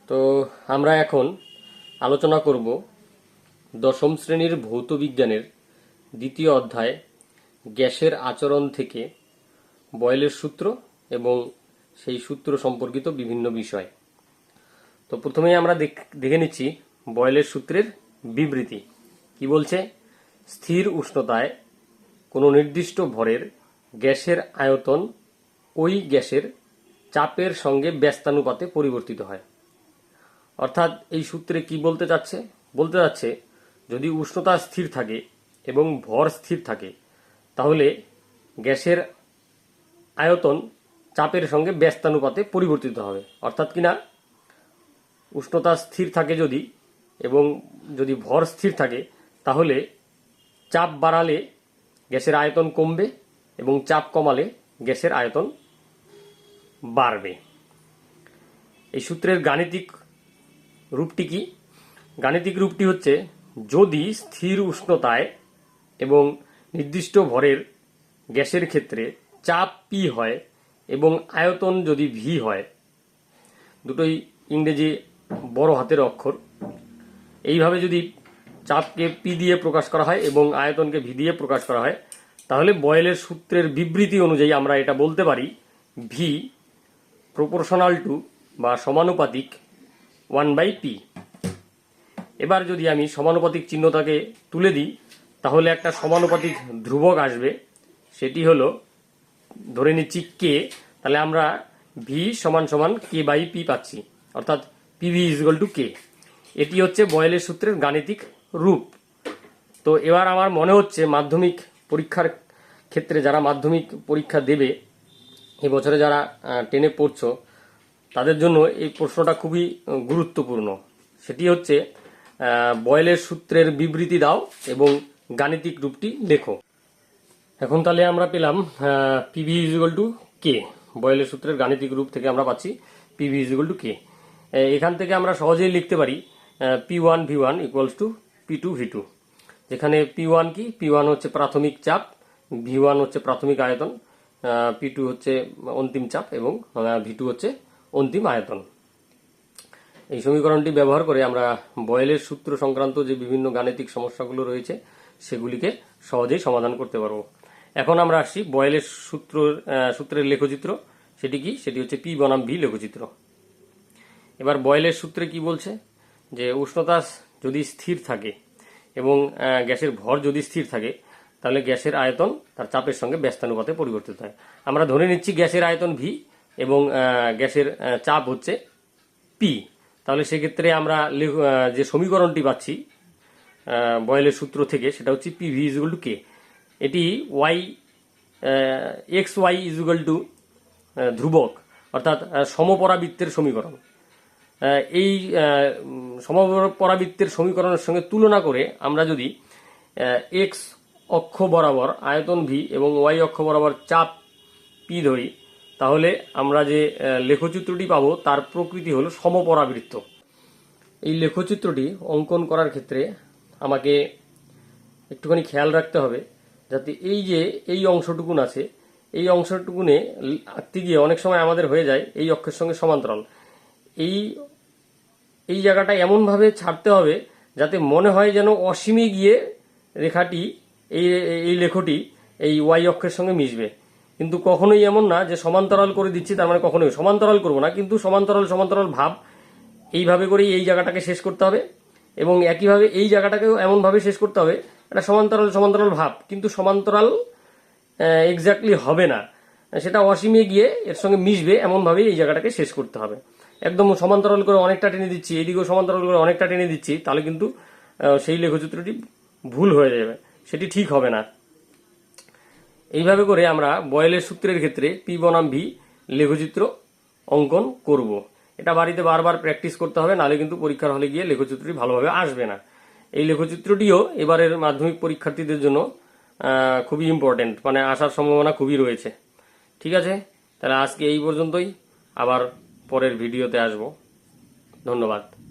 তো আমরা এখন আলোচনা করব দশম শ্রেণীর ভৌত বিজ্ঞানের দ্বিতীয় অধ্যায় গ্যাসের আচরণ থেকে বয়েলের সূত্র এবং সেই সূত্র সম্পর্কিত বিভিন্ন বিষয়। তো প্রথমেই আমরা দেখে নিচ্ছি বয়েলের সূত্রের বিবৃতি কি বলছে। স্থির উষ্ণতায় কোনো নির্দিষ্ট ভরের গ্যাসের আয়তন ওই গ্যাসের চাপের সঙ্গে ব্যস্তানুপাতে পরিবর্তিত হয়। অর্থাৎ এই সূত্রে কি বলতে যাচ্ছে যদি উষ্ণতা স্থির থাকে এবং ভর স্থির থাকে তাহলে গ্যাসের আয়তন চাপের সঙ্গে ব্যস্তানুপাতে পরিবর্তিত হবে। অর্থাৎ কিনা উষ্ণতা স্থির থাকে যদি এবং যদি ভর স্থির থাকে তাহলে চাপ বাড়ালে গ্যাসের আয়তন কমবে এবং চাপ কমালে গ্যাসের আয়তন বাড়বে। এই সূত্রের গাণিতিক রূপটি কি? গাণিতিক রূপটি হচ্ছে, যদি স্থির উষ্ণতায় এবং নির্দিষ্ট ভরের গ্যাসের ক্ষেত্রে চাপ পি হয় এবং আয়তন যদি ভি হয়, দুটোই ইংরেজি বড় হাতের অক্ষর, এইভাবে যদি চাপকে পি দিয়ে প্রকাশ করা হয় এবং আয়তনকে ভি দিয়ে প্রকাশ করা হয় তাহলে বয়েলের সূত্রের বিবৃতি অনুযায়ী আমরা এটা বলতে পারি ভি প্রপোর্শনাল টু বা সমানুপাতিক 1/p। এবার যদি আমি সমানুপাতিক চিহ্নটাকে তুলে দিই তাহলে একটা সমানুপাতিক ধ্রুবক আসবে, সেটি হলো ধরে নিচ্ছি কে। তাহলে আমরা ভি সমান সমান k/p পাচ্ছি, অর্থাৎ পিভি ইজুয়াল টু কে। এটি হচ্ছে বয়েলের সূত্রের গাণিতিক রূপ। তো এবার আমার মনে হচ্ছে মাধ্যমিক পরীক্ষার ক্ষেত্রে যারা মাধ্যমিক পরীক্ষা দেবে এবছরে, যারা 10-এ পড়ছো, তাদের জন্য এই প্রশ্নটা খুবই গুরুত্বপূর্ণ। সেটি হচ্ছে বয়েলের সূত্রের বিবৃতি দাও এবং গাণিতিক রূপটি লেখো। এখন তাহলে আমরা পেলাম পিভি ইজুয়াল টু কে। বয়েলের সূত্রের গাণিতিক রূপ থেকে আমরা পাচ্ছি পিভি ইজুয়াল টু কে। এখান থেকে আমরা সহজেই লিখতে পারি P1 V1 equals to P2 V2, যেখানে P1 কি? P1 হচ্ছে প্রাথমিক চাপ, V1 হচ্ছে প্রাথমিক আয়তন, P2 হচ্ছে অন্তিম চাপ এবং V2 হচ্ছে অন্তিম আয়তন। এই সমীকরণটি ব্যবহার করে আমরা বয়েলের সূত্র সংক্রান্ত যে বিভিন্ন গাণিতিক সমস্যাগুলো রয়েছে সেগুলিকে সহজেই সমাধান করতে পারবো। এখন আমরা আসছি বয়েলের সূত্রের লেখচিত্র। সেটি কি? সেটি হচ্ছে P বনাম V লেখচিত্র। এবার বয়েলের সূত্রে কি বলছে যে উষ্ণতা যদি স্থির থাকে এবং গ্যাসের ভর যদি স্থির থাকে তাহলে গ্যাসের আয়তন তার চাপের সঙ্গে ব্যস্তানুপাতে পরিবর্তিত হয়। আমরা ধরে নিচ্ছি গ্যাসের আয়তন ভি এবং গ্যাসের চাপ হচ্ছে পি। তাহলে সেক্ষেত্রে আমরা যে সমীকরণটি পাচ্ছি বয়েলের সূত্র থেকে সেটা হচ্ছে পি ভি ইজুয়াল টু কে। এটি এক্স ওয়াই ইজুয়াল টু ধ্রুবক, অর্থাৎ সমপরাবৃত্তের সমীকরণ। এই সমপরাবৃত্তের সমীকরণের সঙ্গে তুলনা করে আমরা যদি এক্স অক্ষ বরাবর আয়তন ভি এবং ওয়াই অক্ষ বরাবর চাপ পি ধরি তাহলে আমরা যে লেখচিত্রটি পাবো তার প্রকৃতি হলো সমপরাবৃত্ত। এই লেখচিত্রটি অঙ্কন করার ক্ষেত্রে আমাকে একটুখানি খেয়াল রাখতে হবে যাতে এই যে এই অংশটুকুন আছে এই অংশটুকুনে আঁকতে গিয়ে অনেক সময় আমাদের হয়ে যায় এই অক্ষের সঙ্গে সমান্তরাল। এই জায়গাটা এমনভাবে ছাড়তে হবে যাতে মনে হয় যেন অসীমে গিয়ে রেখাটি এই লেখটি এই ওয়াই অক্ষের সঙ্গে মিশবে, কিন্তু কখনোই এমন না যে সমান্তরাল করে দিচ্ছি তার মানে কখনোই সমান্তরাল করবো না, কিন্তু সমান্তরাল ভাব এইভাবে করেই এই জায়গাটাকে শেষ করতে হবে এবং একইভাবে এই জায়গাটাকেও এমনভাবে শেষ করতে হবে এটা সমান্তরাল ভাব, কিন্তু সমান্তরাল এক্স্যাক্টলি হবে না, সেটা অসীমে গিয়ে এর সঙ্গে মিশবে এমনভাবে এই জায়গাটাকে শেষ করতে হবে। একদম সমান্তরাল করে অনেকটা টেনে দিচ্ছি, এইদিকেও সমান্তরাল করে অনেকটা টেনে দিচ্ছি, তাহলে কিন্তু সেই লেখচিত্রটি ভুল হয়ে যাবে, সেটি ঠিক হবে না। এইভাবে করে আমরা বয়েলের সূত্রের ক্ষেত্রে পি বনাম ভি লেখচিত্র অঙ্কন করব। এটা বাড়িতে বারবার প্র্যাকটিস করতে হবে, নাহলে কিন্তু পরীক্ষার হলে গিয়ে লেখচিত্রটি ভালোভাবে আসবে না। এই লেখচিত্রটিও এবারের মাধ্যমিক পরীক্ষার্থীদের জন্য খুবই ইম্পর্টেন্ট, মানে আসার সম্ভাবনা খুবই রয়েছে। ঠিক আছে, তাহলে আজকে এই পর্যন্তই, আবার পরের ভিডিওতে আসবো। ধন্যবাদ।